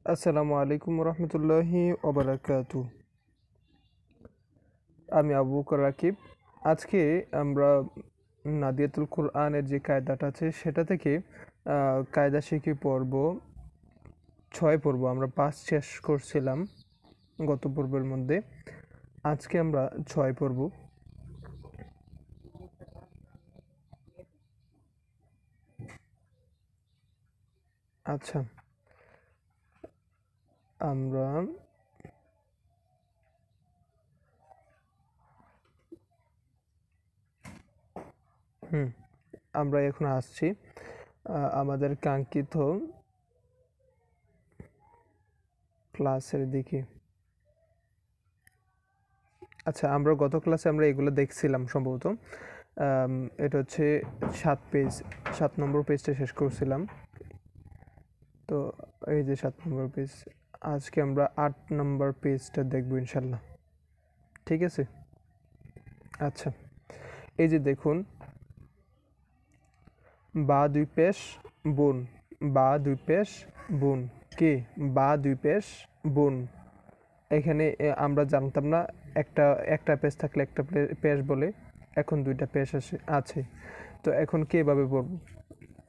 আসসালামু আলাইকুম রহমতুল্লাহি ওবারাকাতু। আমি আবু বকর রাকিব। আজকে আমরা নাদিয়াতুল কুরআনের যে কায়দাটা আছে সেটা থেকে কায়দা শিখি পর্ব 6 পর্ব আমরা 5 শেষ করছিলাম গত পর্বের মধ্যে। আজকে আমরা 6 পর্ব। আচ্ছা, আমরা আমরা এখন আসছি আমাদের কাঙ্ক্ষিত ক্লাসের দিকে। আচ্ছা, আমরা গত ক্লাসে আমরা এগুলো দেখছিলাম সম্ভবত। এটা হচ্ছে 7 নম্বর পেজটা শেষ করছিলাম। তো এই যে 7 নম্বর পেজ, আজকে আমরা 8 নম্বর পেজটা দেখবো ইনশাল্লাহ। ঠিক আছে? আচ্ছা, এই যে দেখুন, বা দুই পেশ বুন, বা দুই পেশ বুন, কি বা দুই পেশ বুন। এখানে আমরা জানতাম না একটা একটা পেশ থাকলে একটা পেশ বলে, এখন দুইটা পেশ আছে। তো এখন কি এভাবে পড়ব?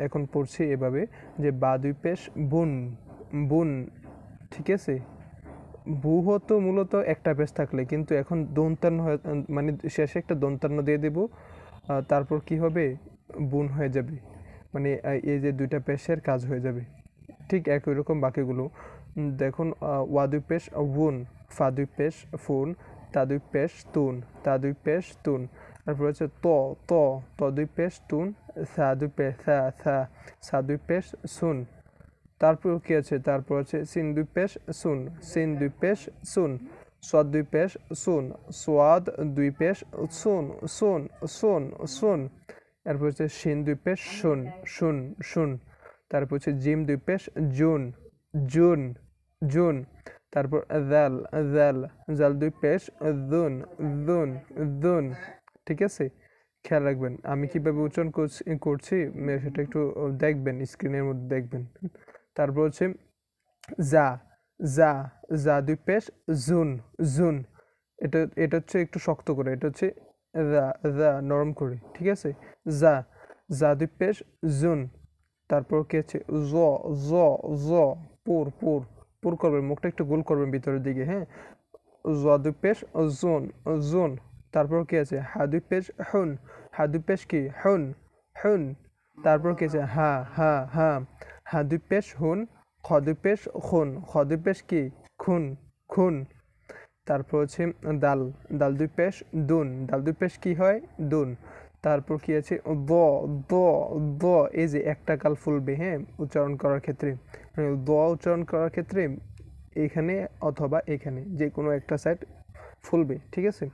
এখন পড়ছি এভাবে যে বা দুই পেশ বুন বুন। ঠিক আছে? বু হতো মূলত একটা পেশ থাকলে, কিন্তু এখন দন্তান্ন মানে শেষে একটা দন্তান্ন দিয়ে দেব, তারপর কি হবে, বুন হয়ে যাবে। মানে এই যে দুইটা পেশের কাজ হয়ে যাবে। ঠিক একই রকম বাকিগুলো দেখুন। ওয়া দুই পেশ ওয়ুন, ফা দুই পেশ ফুন, তা দুই পেশ তুন, তা দুই পেশ তুন। তারপর হচ্ছে ত ত ত দুই পেশ তুন, সা দুই পেশ সা সা, সা দুই পেশ সুন। তারপর কি আছে? তারপর হচ্ছে সিন দুই পেশ সুন, সিন দুই পেশ সুন, সোয়াদ দুই পেশ সুন, সোয়াদ দুই পেশ সুন সুন সুন সুন। এরপর হচ্ছে শিন দুই পেশ শুন শুন শুন। তারপর হচ্ছে জিম দুই পেশ জুন জুন জুন। তারপর জাল জাল, জাল দুই পেশ দুন দুন দুন। ঠিক আছে? খেয়াল রাখবেন আমি কিভাবে উচ্চারণ করছি সেটা একটু দেখবেন, স্ক্রিনের মধ্যে দেখবেন। তারপর হচ্ছে যা যা, যা দুই পেশ জুন জুন। এটা এটা হচ্ছে একটু শক্ত করে, এটা হচ্ছে যা যা নরম করে। ঠিক আছে? যা, যা দুই পেশ জুন। তারপর কি আছে? জ জ জ, পুর পুর পুর করবেন, মুখটা একটু গোল করবেন ভিতরের দিকে। হ্যাঁ, জ দুই পেশ জুন জুন। তারপর কি আছে? হা দুই পেশ হুন, হা দুই পেশ কি হুন হুন। তারপর কি আছে? হা হা হা, হা দুই পেশ হুন, খ দুই পেশ খুন, খ দুই পেশ কি খুন খুন। তারপর হচ্ছে দাল, দাল দুই পেশ দুন, দাল দুই পেশ কি হয় দুন। তারপর কি আছে? দ দ দ, এই যে একটা কাল ফুলবে, হ্যাঁ, উচ্চারণ করার ক্ষেত্রে, দ উচ্চারণ করার ক্ষেত্রে এখানে অথবা এখানে যে কোনো একটা সাইড ফুলবে। ঠিক আছে?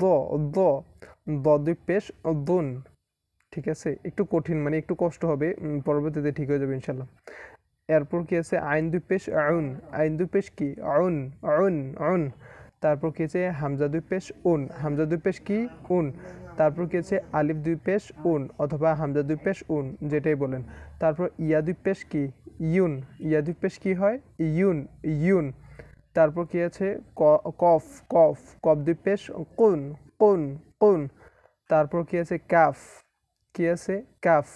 দ দ দ দুই পেশ দুন। ঠিক আছে? একটু কঠিন, মানে একটু কষ্ট হবে, পরবর্তীতে ঠিক হয়ে যাবে ইনশাল্লাহ। এরপর কি আছে? আইন দুই পেশ আউন, আইন দুই পেশ কি আউন আউন আউন। তারপর কি আছে? হামজা দুই পেশ উন, হামজা দুই পেশ কি উন। তারপর কি আছে? আলিফ দুই পেশ উন অথবা হামজা দুই পেশ উন, যেটাই বলেন। তারপর ইয়া দুই পেশ কি ইউন, ইয়া দুই পেশ কি হয় ইউন ইউন। তারপর কি আছে? কফ কফ, কফ দুই পেশ কুন কুন কুন। তারপর কি আছে? কাফ, কি আছে? কাফ,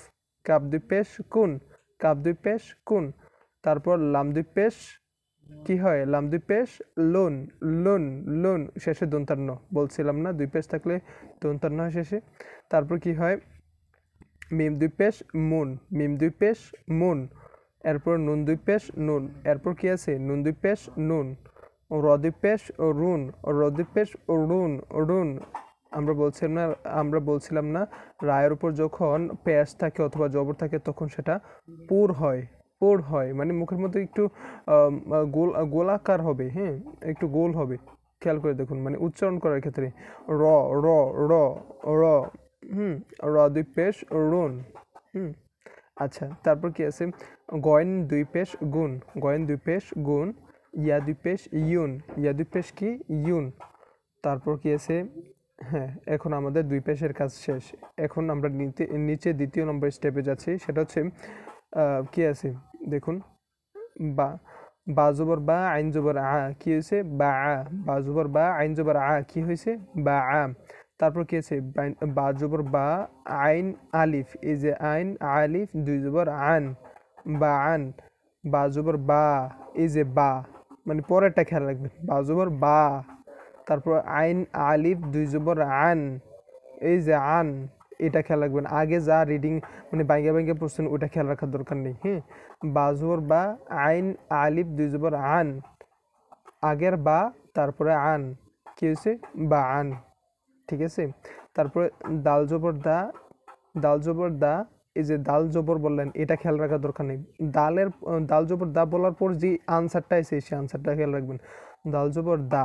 কাফ দুই পেশ কুন, কাফ দুই পেশ কুন। তারপর লাম দুই পেশ কি হয়? লাম দুই পেশ লোন লোন লোন, শেষে দন্তান্ন, বলছিলাম না দুই পেশ থাকলে দন্তান্ন হয় শেষে। তারপর কি হয়? মিম দুই পেশ মুন, মিম দুই পেশ মুন। এরপর নুন দুই পেশ নুন। এরপর কি আছে? নুন দুই পেশ নুন। র দুই পেশ রুন, র দুই পেশ রুন রুন। আমরা বলছিলাম না রায়ের উপর যখন পেশ থাকে অথবা জবর থাকে তখন সেটা পুর হয়, পুর হয়, মানে মুখের মধ্যে একটু গোলাকার হবে। হ্যাঁ, একটু গোল হবে। খেয়াল করে দেখুন, মানে উচ্চারণ করার ক্ষেত্রে র র র র, হুম, র দুই পেশ রুন। হুম, আচ্ছা। তারপর কি আছে? গয়েন দুই পেশ গুণ, গয়েন দুই পেশ গুণ। ইয়া দুই পেশ ইউন, ইয়া দুই পেশ কি ইউন। তারপর কি আছে? হ্যাঁ, এখন আমাদের দুই পেশের কাজ শেষ। এখন আমরা নিচে দ্বিতীয় নম্বর স্টেপে যাচ্ছি, সেটা হচ্ছে কি আছে দেখুন। বা বা জবর বা আইন জবর আ কি হয়েছে বা আ বা জবর বা আইন জবর আ কি হয়েছে বা আ তারপর কি আছে বা জবর বা আইন আলিফ এই যে আইন আলিফ দুই জবর আন বা আন বা জবর বা এই যে বা মানে পরেরটা খেয়াল রাখবেন বা জবর বা তারপর আইন আলিফ দুই জবর আন এই যে আন এটা খেয়াল রাখবেন আগে যা রিডিং মানে বাইঙ্গা বাইঙ্গা পড়ছেন ওটা খেয়াল রাখার দরকার নেই হ্যাঁ বা জবর বা আইন আলিফ দুই জবর আন আগের বা তারপরে আন কি হয়েছে বা আন ঠিক আছে তারপরে দাল জবর দা দাল জবর দা এই যে দাল জবর বললেন এটা খেয়াল রাখার দরকার নেই দাল জবর দা বলার পর যে আনসারটা এসে সেই আনসারটা খেয়াল রাখবেন দাল জবর দা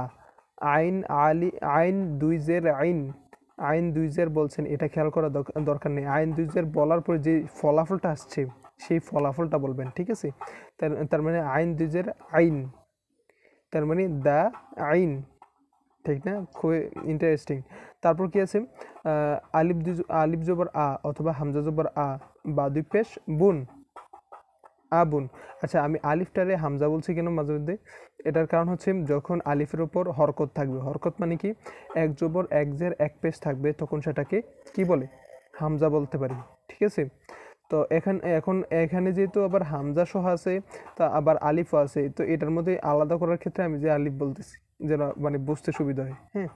আইন আলি আইন দুই জের আইন আইন দুই জের বলছেন এটা খেয়াল করা দরকার নেই আইন দুই জের বলার পর যে ফলাফলটা আসছে সেই ফলাফলটা বলবেন ঠিক আছে তার মানে আইন দুই জের আইন তার মানে দা আইন ঠিক না খুবই ইন্টারেস্টিং তারপর কি আছে আলিফ জবর আ অথবা হামজা জবর আ বা দুই পেশ বুন আবুন আচ্ছা আমি আলিফটারে হামজা বলছি কেন মাঝে মধ্যে এটার কারণ হচ্ছে যখন আলিফের উপর হরকত থাকবে হরকত মানে কি এক জবর এক জের এক পেশ থাকবে তখন সেটাকে কি বলে হামজা বলতে পারি ঠিক আছে তো এখানে যেহেতু আবার হামজা সহ আছে তা আবার আলিফও আছে তো এটার মধ্যে আলাদা করার ক্ষেত্রে আমি যে আলিফ বলতেছি যেন মানে বুঝতে সুবিধা হয় হ্যাঁ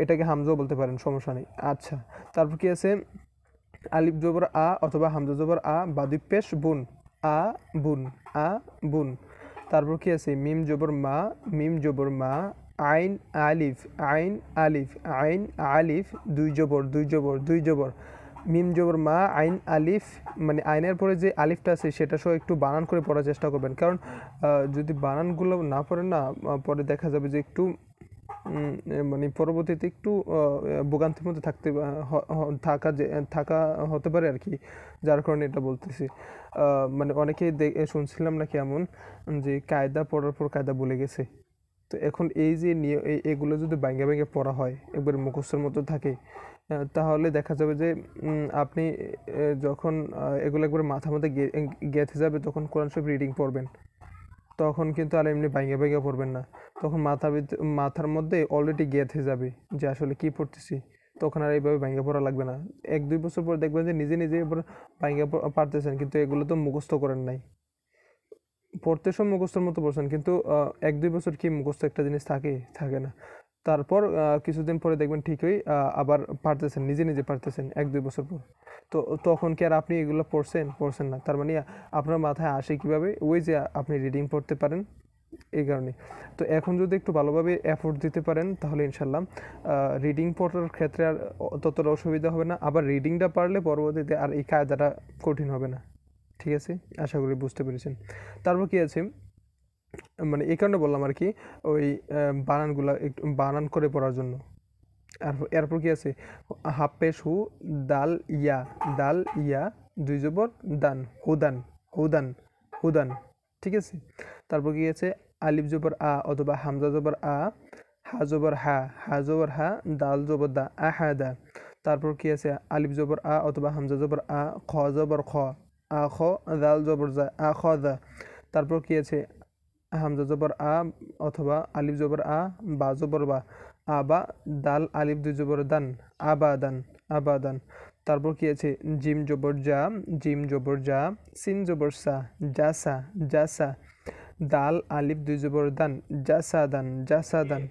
এটাকে হামজাও বলতে পারেন সমস্যা নেই আচ্ছা তারপর কি আছে আলিফ জবর আ অথবা হামজা জবর আ বা দুই পেশ বুন আ বুন আ বুন তারপর কি আছে মিম জবর মা আইন আলিফ আইন আলিফ আইন আলিফ দুই জবর মিম জবর মা আইন আলিফ মানে আইনের পরে যে আলিফটা আছে সেটা সহ একটু বানান করে পড়ার চেষ্টা করবেন কারণ যদি বানানগুলো না পড়েন না পরে দেখা যাবে যে একটু মানে পরবর্তীতে একটু ভোগান্তির মধ্যে থাকা হতে পারে আর কি যার কারণে এটা বলতেছি মানে অনেকেই শুনছিলাম নাকি এমন যে কায়দা পড়ার পর কায়দা ভুলে গেছে তো এখন এই যে এগুলো যদি বাইঙ্গা বাইঙ্গা পড়া হয় একবার মুখস্থের মতো থাকে তাহলে দেখা যাবে যে আপনি যখন এগুলো একবার মাথার মধ্যে গেঁথে যাবে তখন কোরআন শরীফ রিডিং পড়বেন তখন কিন্তু আর এমনি বাইঙ্গা বাইঙ্গা পড়বেন না তখন মাথার মধ্যে অলরেডি গেঁথে যাবে যে আসলে কি পড়তেছি তখন আর এইভাবে বাইঙ্গা পড়া লাগবে না 1-2 বছর পর দেখবেন যে নিজে নিজে এবার বাইঙ্গা পারতেছেন কিন্তু এগুলো তো মুখস্থ করেন নাই পড়তে সব মুখস্থর মতো পড়ছেন কিন্তু 1-2 বছর কি মুখস্থ একটা জিনিস থাকে না তারপর কিছুদিন পরে দেখবেন ঠিকই আবার পারতেছেন নিজে নিজে পারতেছেন 1-2 বছর পর তো তখন কি আর আপনি এগুলো পড়ছেন না তার মানে আপনার মাথায় আসে কিভাবে ওই যে আপনি রিডিং পড়তে পারেন এই কারণে তো এখন যদি একটু ভালোভাবে এফোর্ট দিতে পারেন তাহলে ইনশাল্লাহ রিডিং পড়ার ক্ষেত্রে আর ততটা অসুবিধা হবে না আবার রিডিংটা পারলে পরবর্তীতে আর এই কায়দাটা কঠিন হবে না ঠিক আছে আশা করি বুঝতে পেরেছেন তারপর কি আছে মানে এই কারণে বললাম আর কি ওই বানানগুলা একটু বানান করে পড়ার জন্য আর এরপর কি আছে হাফ পেশ হু দাল ইয়া দুই জবর দান হুদান হুদান হুদান ঠিক আছে তারপর কি আছে আলিফ জবর আ অথবা হামজা জবর আ হা জবর হা জবর হা দাল জবর দা আহাদা তারপর কি আছে আলিফ জবর আ অথবা হামজা জবর আ খ জবর খ আ খ দাল জবর জা আ খ দা তারপর কি আছে হামজা জবর আ অথবা আলিফ জবর আ বা জবর বা আবা দাল আলিফ দুই জবর দান আবাদান তারপর কি আছে জিম জবর যা সিন জবর সা জাসা দাল আলিফ দুই জবর দান জাসাদান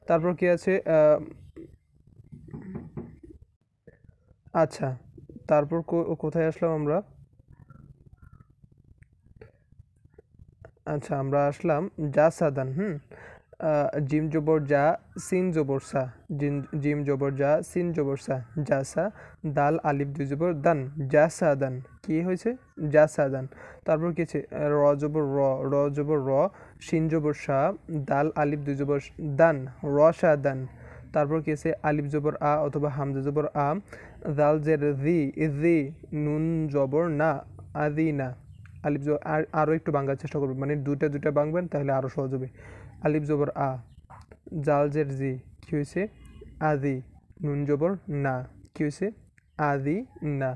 তারপর কি আছে আচ্ছা তারপর কোথায় আসলাম আমরা আচ্ছা আমরা আসলাম জাসাদান জিম জবর যা সিন জবর সা জিম জবর যা সিন জবর সা জাসা দাল আলিফ দুই জবর দান জাসাদান কি হয়েছে জাসাদান তারপর কি আছে র জবর র সিন জবর সা দাল আলিফ দুই জবর দান রসাদান তারপর কি আছে আলিফ জবর আ অথবা হামজা জবর আ দাল জের জি নুন জবর না আদিনা আলিফ আরও একটু বাংলার চেষ্টা করবেন মানে দুটা বাংবেন তাহলে আরও সহজ হবে আলিফ জবর আ জাল জের জি কি হয়েছে আদি নুন জবর না কি হয়েছে আদি না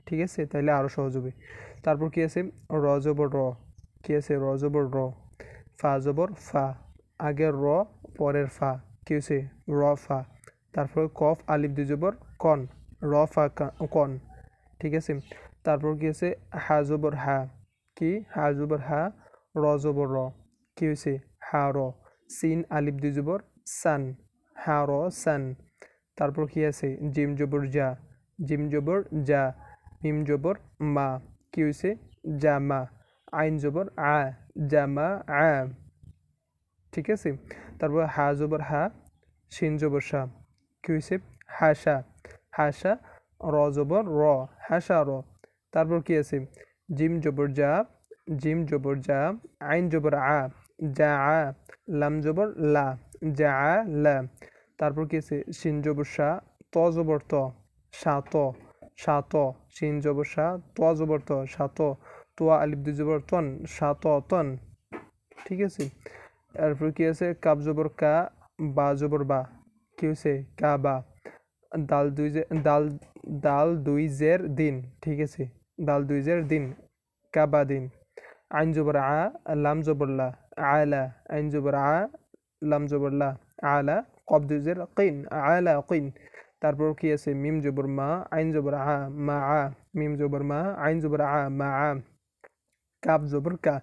ঠিক আছে তাহলে আরও সহজ হবে তারপর কি আছে র জবর র কি আছে র জবর র, ফা জবর ফা, আগের র পরের ফা, কি হয়েছে র ফা। তারপর কফ আলিফ দুই জবর কন, র ফা কন, ঠিক আছে। তারপর কি আছে হা জবর হা, কি হা জবর হা, র জবর র, কি হয়েছে হা র। সিন আলিফ দুই জবর সান, হা র সান। তারপর কি আছে জিম জবর যা, জিম জবর যা, মিম জবর মা, কি হয়েছে জামা। আইন জবর আ, জামা আ, ঠিক আছে। তারপর হা জবর হা, শিন জবর শা, কি হয়েছে হাসা, হাসা। র জবর র, হাসা র। তারপর কি আছে জিম জবর যা, জিম জবর যা, আইন জবর আ, যা আ, লাম জবর লা, যা আ লা। তারপর কি আছে শিন জবর শা, ত জবর ত, সা ত, সা ত। শিন জবর শা, ত জবর ত, সা ত। তোয়া আলিফ দুই জবর তন, সা ত তন, ঠিক আছে। তারপর কি আছে কাব জবর কা, বা জবর বা, কি হয়েছে কা বা। দাল দুই দাল, দাল দুই জের দিন, ঠিক আছে, দাল দুই জের দিন, কাবা দিন। আইন জবর আ, লাম জবর লা, আলা, আইন জবর আ, লাম জবর লা, আলা। কব দুই জের কিন, আলা কিন। তারপর কি আছে মিম জবর মা, আইন জবর আ, মা আ, মিম জবর মা, আইন জবর আ, মা আ। কাব জবর কা,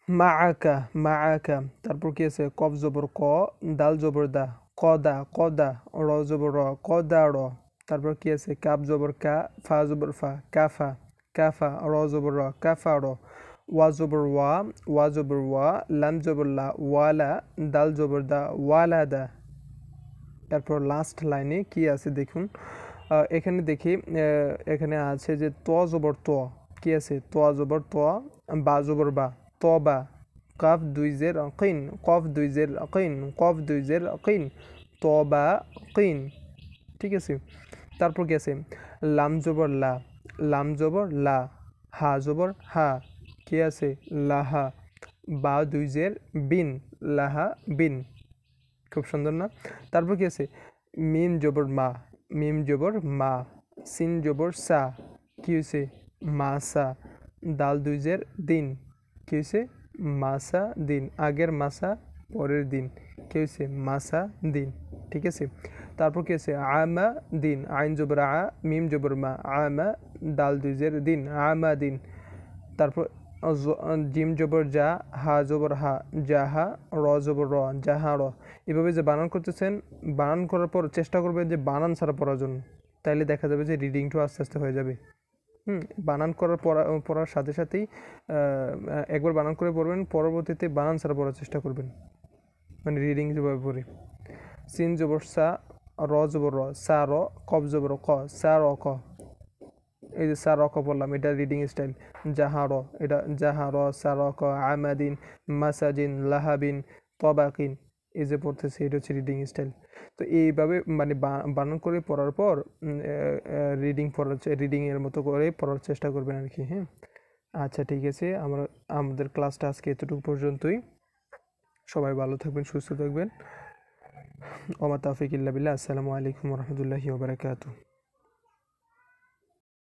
মা আকা, মা আকা। তারপর কি আছে কফ জবর ক, দাল জবর দা, কদা, কদা। র জবর র, কদা র। তারপর কি আছে কাব জবর কা, ফা জবর ফা, কাফা, কাফা। র জবর র, কাফা র। ওয়া জবর ওয়া, ওয়া জবর ওয়া, লাম জবর লা, ওয়ালা। দাল জবর দা, ওয়ালা দা। তারপর লাস্ট লাইনে কি আছে দেখুন, এখানে দেখি এখানে আছে যে ত জবর ত, কি আছে ত জবর ত, বা জবর বা, ত বা। কাফ দুই জের কিন, কফ দুই জের কিন, কফ দুই জের কিন, ত বা কিন, ঠিক আছে। তারপর কি আছে লাম জবর লা, লাম জবর লা, হা জবর হা, কি আছে লাহা। বা দুই জের বিন, লাহা বিন, খুব সুন্দর না। তারপর কি আছে মিম জবর মা, মিম জবর মা, সিন জবর সা, কি হয়েছে মাসা। দাল দুই জের দিন, কি হয়েছে মাসা দিন, আগের মাসা পরের দিন, কি হয়েছে মাসা দিন, ঠিক আছে। তারপর কি আছে আমা দিন, আইন জবর আ, মিম জবর মা, আমা। দাল দুই জের দিন, আমা দিন। তারপর জিম জবর যা, হা জবর হা, জাহা। র জবর র, জাহা র। এভাবে যে বানান করতেছেন, বানান করার পর চেষ্টা করবেন যে বানান ছাড়া পড়ার জন্য, তাইলে দেখা যাবে যে রিডিংটাও আস্তে আস্তে হয়ে যাবে। বানান করার পড়ার সাথে সাথেই একবার বানান করে পড়বেন, পরবর্তীতে বানান ছাড়া পড়ার চেষ্টা করবেন, মানে রিডিং যেভাবে পড়ি। সিন জবর সা, র জবর র, সা র। কব জবর ক, সা র ক। এই যে সা র ক বললাম, এটা রিডিং স্টাইল। জাহা র, এটা জাহা র, সা র ক। আমাদিন, মাসাজিন, লাহাবিন, তবাকিন, এই যে পড়তেছে এটা হচ্ছে রিডিং স্টাইল। তো এইভাবে মানে বানান করে পড়ার পর রিডিং এর মতো করে পড়ার চেষ্টা করবেন আর কি। হ্যাঁ, আচ্ছা ঠিক আছে, আমাদের ক্লাসটা আজকে এতটুকু পর্যন্তই। সবাই ভালো থাকবেন, সুস্থ থাকবেন। ওমা তাওফিক ইল্লা বিল্লাহ। আসসালামু আলাইকুম ওয়া রাহমাতুল্লাহি ওয়া বারাকাতুহু।